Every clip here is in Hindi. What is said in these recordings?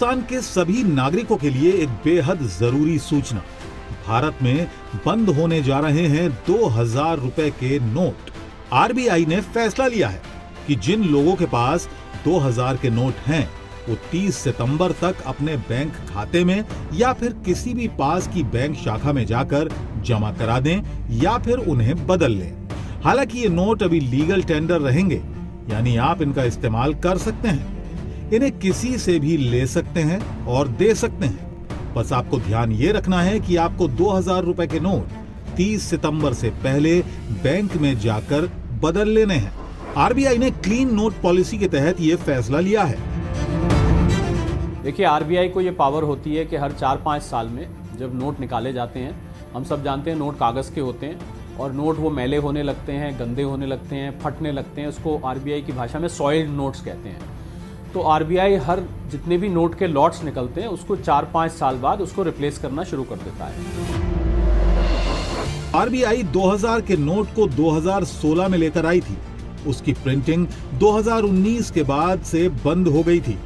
हिंदुस्तान के सभी नागरिकों के लिए एक बेहद जरूरी सूचना। भारत में बंद होने जा रहे हैं 2000 रुपए के नोट। आरबीआई ने फैसला लिया है कि जिन लोगों के पास 2000 के नोट हैं वो 30 सितंबर तक अपने बैंक खाते में या फिर किसी भी पास की बैंक शाखा में जाकर जमा करा दें या फिर उन्हें बदल लें। हालांकि ये नोट अभी लीगल टेंडर रहेंगे, यानी आप इनका इस्तेमाल कर सकते हैं। इन्हें किसी से भी ले सकते हैं और दे सकते हैं। बस आपको ध्यान ये रखना है कि आपको 2000 रुपए के नोट 30 सितंबर से पहले बैंक में जाकर बदल लेने हैं। आरबीआई ने क्लीन नोट पॉलिसी के तहत ये फैसला लिया है। देखिए, आरबीआई को ये पावर होती है कि हर 4-5 साल में जब नोट निकाले जाते हैं, हम सब जानते हैं नोट कागज़ के होते हैं और नोट वो मैले होने लगते हैं, गंदे होने लगते हैं, फटने लगते हैं। उसको आरबीआई की भाषा में सॉइल्ड नोट्स कहते हैं। तो आरबीआई हर जितने भी नोट के लॉट्स निकलते हैं उसको 4-5 साल बाद उसको रिप्लेस करना शुरू कर देता है। आरबीआई 2000 के नोट को 2016 में लेकर आई थी। उसकी प्रिंटिंग 2019 के बाद से बंद हो गई थी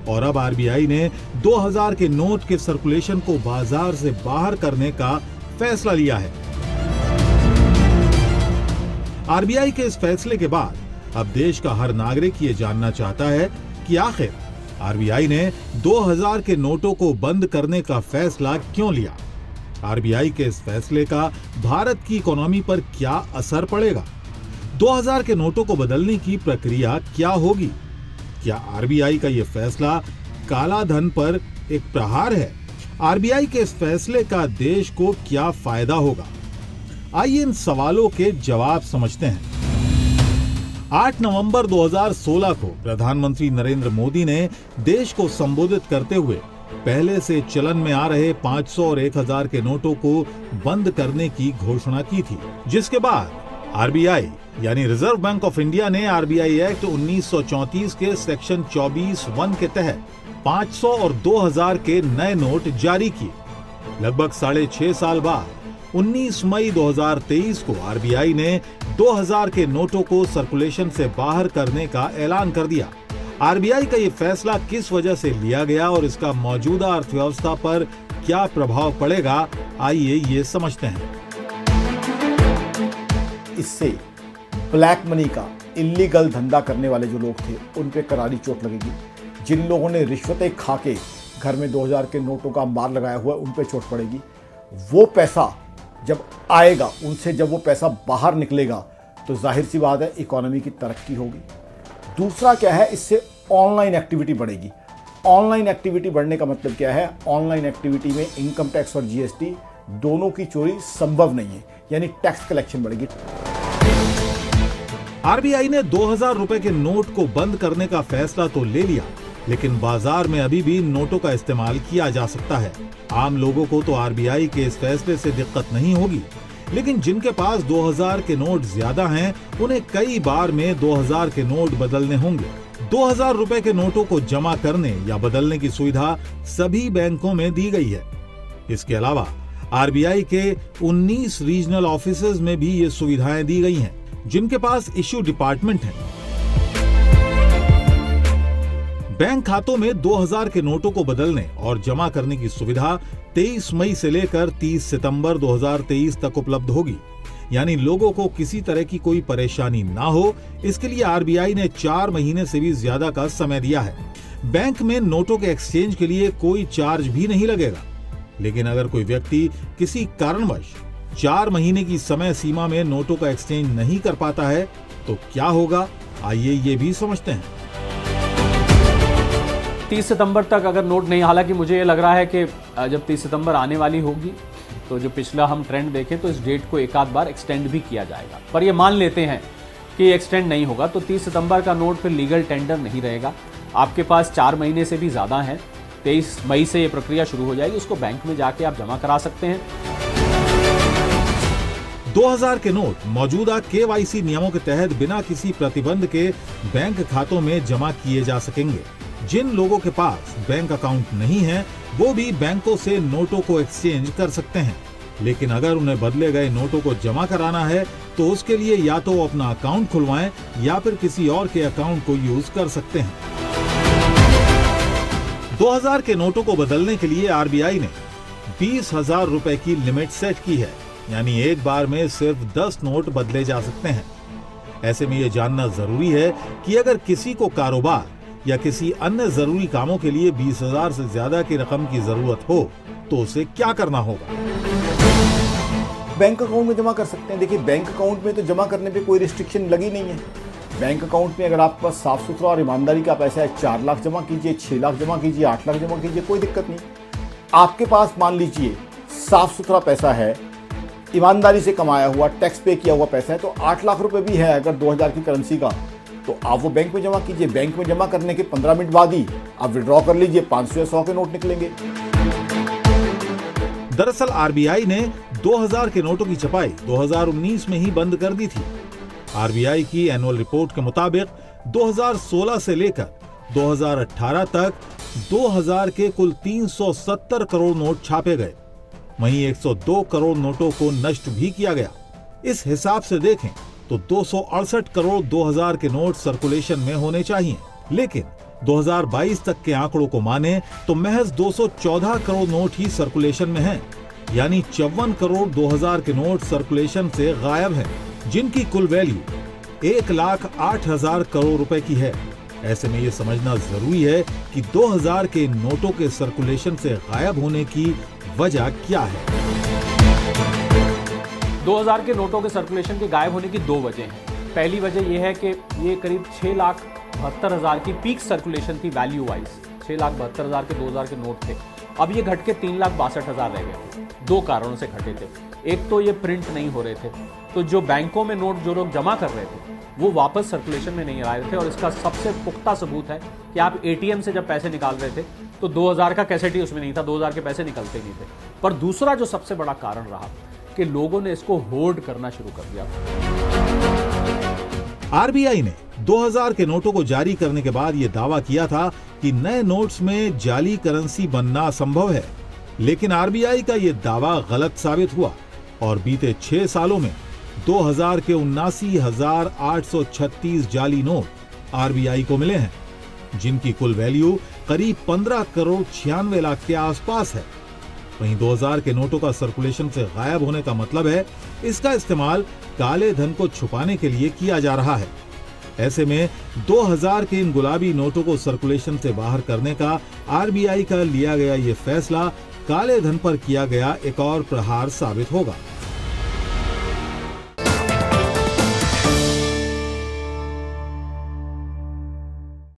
और अब आरबीआई ने 2000 के नोट के सर्कुलेशन को बाजार से बाहर करने का फैसला लिया है। आरबीआई के इस फैसले के बाद अब देश का हर नागरिक ये जानना चाहता है कि आखिर आरबीआई ने 2000 के नोटों को बंद करने का फैसला क्यों लिया। आरबीआई के इस फैसले का भारत की इकोनॉमी पर क्या असर पड़ेगा। 2000 के नोटों को बदलने की प्रक्रिया क्या होगी। क्या आरबीआई का यह फैसला काला धन पर एक प्रहार है। आरबीआई के इस फैसले का देश को क्या फायदा होगा। आइए इन सवालों के जवाब समझते हैं। 8 नवंबर 2016 को प्रधानमंत्री नरेंद्र मोदी ने देश को संबोधित करते हुए पहले से चलन में आ रहे 500 और 1000 के नोटों को बंद करने की घोषणा की थी, जिसके बाद आरबीआई यानी रिजर्व बैंक ऑफ इंडिया ने आरबीआई एक्ट 1934 के सेक्शन 24(1) के तहत 500 और 2000 के नए नोट जारी किए। लगभग 6.5 साल बाद 19 मई 2023 को आरबीआई ने 2000 के नोटों को सर्कुलेशन से बाहर करने का ऐलान कर दिया। आरबीआई का ये फैसला किस वजह से लिया गया और इसका मौजूदा अर्थव्यवस्था पर क्या प्रभाव पड़ेगा, आइए ये समझते हैं। इससे ब्लैक मनी का इल्लीगल धंधा करने वाले जो लोग थे उन पे करारी चोट लगेगी। जिन लोगों ने रिश्वतें खा के घर में 2000 के नोटों का अंबार लगाया हुआ है उन पे चोट पड़ेगी। वो पैसा जब आएगा, उनसे जब वो पैसा बाहर निकलेगा तो जाहिर सी बात है इकोनॉमी की तरक्की होगी। दूसरा क्या है, इससे ऑनलाइन एक्टिविटी बढ़ेगी। ऑनलाइन एक्टिविटी बढ़ने का मतलब क्या है, ऑनलाइन एक्टिविटी में इनकम टैक्स और जीएसटी दोनों की चोरी संभव नहीं है, यानी टैक्स कलेक्शन बढ़ेगी। आरबीआई ने 2000 रुपए के नोट को बंद करने का फैसला तो ले लिया, लेकिन बाजार में अभी भी नोटों का इस्तेमाल किया जा सकता है। आम लोगों को तो आरबीआई के इस फैसले से दिक्कत नहीं होगी, लेकिन जिनके पास 2000 के नोट ज्यादा हैं, उन्हें कई बार में 2000 के नोट बदलने होंगे। 2000 रुपए के नोटों को जमा करने या बदलने की सुविधा सभी बैंकों में दी गई है। इसके अलावा आरबीआई के 19 रीजनल ऑफिसेज में भी ये सुविधाएं दी गई हैं, जिनके पास इश्यू डिपार्टमेंट है। बैंक खातों में 2000 के नोटों को बदलने और जमा करने की सुविधा 23 मई से लेकर 30 सितंबर 2023 तक उपलब्ध होगी, यानी लोगों को किसी तरह की कोई परेशानी ना हो, इसके लिए आरबीआई ने 4 महीने से भी ज्यादा का समय दिया है। बैंक में नोटों के एक्सचेंज के लिए कोई चार्ज भी नहीं लगेगा, लेकिन अगर कोई व्यक्ति किसी कारणवश 4 महीने की समय सीमा में नोटों का एक्सचेंज नहीं कर पाता है तो क्या होगा, आइए ये भी समझते हैं। 30 सितंबर तक अगर नोट नहीं, हालांकि मुझे ये लग रहा है कि जब 30 सितंबर आने वाली होगी तो जो पिछला हम ट्रेंड देखें तो इस डेट को एक आध बार एक्सटेंड भी किया जाएगा, पर ये मान लेते हैं कि एक्सटेंड नहीं होगा तो 30 सितंबर का नोट फिर लीगल टेंडर नहीं रहेगा। आपके पास 4 महीने से भी ज़्यादा है, 23 मई से ये प्रक्रिया शुरू हो जाएगी, उसको बैंक में जाके आप जमा करा सकते हैं। 2000 के नोट मौजूदा केवाईसी नियमों के तहत बिना किसी प्रतिबंध के बैंक खातों में जमा किए जा सकेंगे। जिन लोगों के पास बैंक अकाउंट नहीं है वो भी बैंकों से नोटों को एक्सचेंज कर सकते हैं, लेकिन अगर उन्हें बदले गए नोटों को जमा कराना है तो उसके लिए या तो वो अपना अकाउंट खुलवाएं या फिर किसी और के अकाउंट को यूज कर सकते हैं। 2000 के नोटों को बदलने के लिए आरबीआई ने 20,000 रुपए की लिमिट सेट की है, यानी एक बार में सिर्फ 10 नोट बदले जा सकते हैं। ऐसे में यह जानना जरूरी है कि अगर किसी को कारोबार या किसी अन्य जरूरी कामों के लिए 20,000 से ज्यादा की रकम की जरूरत हो तो उसे क्या करना होगा। बैंक अकाउंट में जमा कर सकते हैं। देखिए, बैंक अकाउंट में तो जमा करने पे कोई रिस्ट्रिक्शन लगी नहीं है। बैंक अकाउंट में अगर आपके पास साफ सुथरा और ईमानदारी का पैसा है, 4 लाख जमा कीजिए, 6 लाख जमा कीजिए, 8 लाख जमा कीजिए, कोई दिक्कत नहीं। आपके पास मान लीजिए साफ सुथरा पैसा है, ईमानदारी से कमाया हुआ, टैक्स पे किया हुआ पैसा है, तो 8 लाख रुपए भी है अगर 2000 की करेंसी का, तो आप वो बैंक में जमा कीजिए। बैंक में जमा करने के 15 मिनट बाद ही आप विड्रॉ कर लीजिए, 500 या 100 के नोट निकलेंगे। दरअसल आरबीआई ने 2000 के नोटों की छपाई 2019 में ही बंद कर दी थी। आरबीआई की एनुअल रिपोर्ट के मुताबिक 2016 से लेकर 2018 तक 2000 के कुल 370 करोड़ नोट छापे गए। वहीं 102 करोड़ नोटों को नष्ट भी किया गया। इस हिसाब से देखें तो 268 करोड़ 2000 के नोट सर्कुलेशन में होने चाहिए, लेकिन 2022 तक के आंकड़ों को माने तो महज 214 करोड़ नोट ही सर्कुलेशन में हैं, यानी 54 करोड़ 2000 के नोट सर्कुलेशन से गायब हैं, जिनकी कुल वैल्यू 1,08,000 करोड़ रुपए की है। ऐसे में यह समझना जरूरी है कि 2000 के नोटों के सर्कुलेशन से गायब होने की वजह क्या है। 2000 के नोटों के सर्कुलेशन के गायब होने की 2 वजह हैं। पहली वजह यह है कि ये करीब 6,72,000 की पीक सर्कुलेशन थी वैल्यू वाइज। 6,72,000 के 2000 के नोट थे, अब ये घट के 3,62,000 रह गए। 2 कारणों से घटे थे। एक तो ये प्रिंट नहीं हो रहे थे, तो जो बैंकों में नोट जो लोग जमा कर रहे थे वो वापस सर्कुलेशन में नहीं आ रहे थे। और इसका सबसे पुख्ता सबूत है कि आप एटीएम से जब पैसे निकाल रहे थे तो 2000 का कैसेट ही उसमें नहीं था, 2000 के पैसे निकलते नहीं थे। पर दूसरा जो सबसे बड़ा कारण रहा कि लोगों ने इसको होल्ड करना शुरू कर दिया। आरबीआई ने 2000 के नोटों को जारी करने के बाद यह दावा किया था कि नए नोट्स में जाली करेंसी बनना संभव है, लेकिन आरबीआई का यह दावा गलत साबित हुआ और बीते 6 सालों में 2000 के 79,836 जाली नोट आरबीआई को मिले हैं, जिनकी कुल वैल्यू करीब 15 करोड़ 96 लाख के आसपास है। वहीं 2000 के नोटों का सर्कुलेशन से गायब होने का मतलब है इसका इस्तेमाल काले धन को छुपाने के लिए किया जा रहा है। ऐसे में 2000 के इन गुलाबी नोटों को सर्कुलेशन से बाहर करने का आरबीआई का लिया गया ये फैसला काले धन पर किया गया एक और प्रहार साबित होगा।